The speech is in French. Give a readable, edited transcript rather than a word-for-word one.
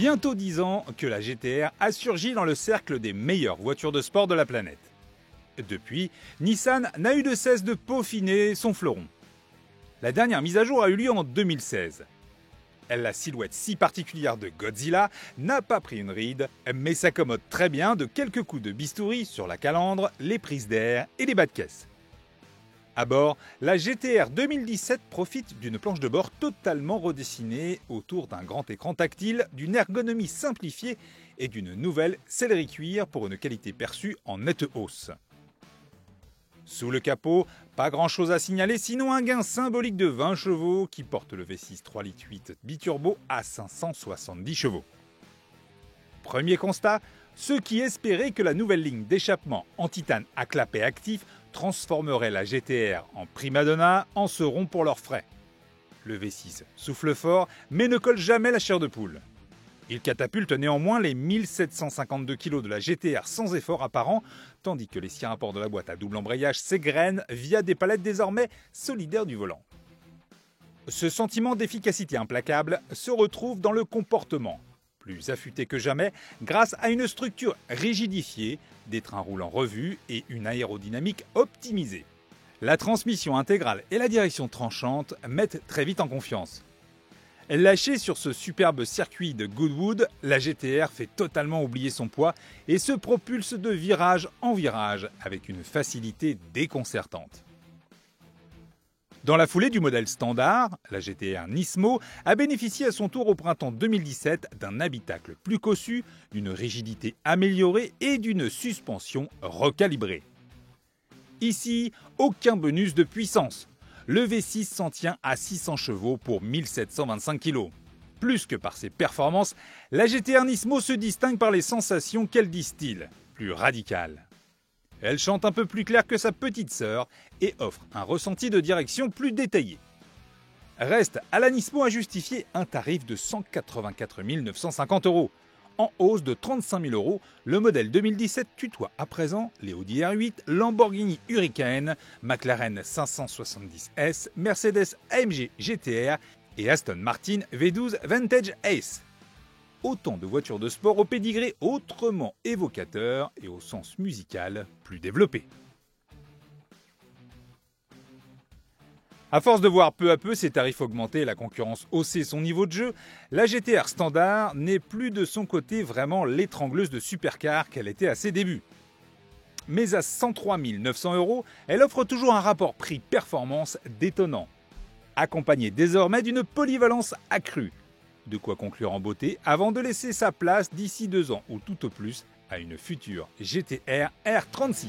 bientôt 10 ans que la GT-R a surgi dans le cercle des meilleures voitures de sport de la planète. Depuis, Nissan n'a eu de cesse de peaufiner son fleuron. La dernière mise à jour a eu lieu en 2016. La silhouette si particulière de Godzilla n'a pas pris une ride, mais s'accommode très bien de quelques coups de bistouri sur la calandre, les prises d'air et les bas de caisse. À bord, la GT-R 2017 profite d'une planche de bord totalement redessinée autour d'un grand écran tactile, d'une ergonomie simplifiée et d'une nouvelle sellerie cuir pour une qualité perçue en nette hausse. Sous le capot, pas grand chose à signaler sinon un gain symbolique de 20 chevaux qui porte le V6 3,8 litres biturbo à 570 chevaux. Premier constat, ceux qui espéraient que la nouvelle ligne d'échappement en titane à clapet actif transformerait la GT-R en primadonna en seront pour leurs frais. Le V6 souffle fort mais ne colle jamais la chair de poule. Il catapulte néanmoins les 1752 kg de la GT-R sans effort apparent, tandis que les 6 rapports de la boîte à double embrayage s'égrènent via des palettes désormais solidaires du volant. Ce sentiment d'efficacité implacable se retrouve dans le comportement, plus affûté que jamais grâce à une structure rigidifiée, des trains roulants revus et une aérodynamique optimisée. La transmission intégrale et la direction tranchante mettent très vite en confiance. Lâchée sur ce superbe circuit de Goodwood, la GT-R fait totalement oublier son poids et se propulse de virage en virage avec une facilité déconcertante. Dans la foulée du modèle standard, la GT-R Nismo a bénéficié à son tour au printemps 2017 d'un habitacle plus cossu, d'une rigidité améliorée et d'une suspension recalibrée. Ici, aucun bonus de puissance. Le V6 s'en tient à 600 chevaux pour 1725 kg. Plus que par ses performances, la GT-R Nismo se distingue par les sensations qu'elle distille, plus radicales. Elle chante un peu plus clair que sa petite sœur et offre un ressenti de direction plus détaillé. Reste à la Nismo à justifier un tarif de 184 950 €. En hausse de 35 000 €, le modèle 2017 tutoie à présent les Audi R8, Lamborghini Huracan, McLaren 570S, Mercedes AMG GT-R et Aston Martin V12 Vantage Ace. Autant de voitures de sport au pédigré autrement évocateur et au sens musical plus développé. À force de voir peu à peu ses tarifs augmenter et la concurrence hausser son niveau de jeu, la GT-R standard n'est plus de son côté vraiment l'étrangleuse de supercar qu'elle était à ses débuts. Mais à 103 900 €, elle offre toujours un rapport prix-performance détonnant, accompagné désormais d'une polyvalence accrue. De quoi conclure en beauté avant de laisser sa place d'ici 2 ans ou tout au plus à une future GT-R R36.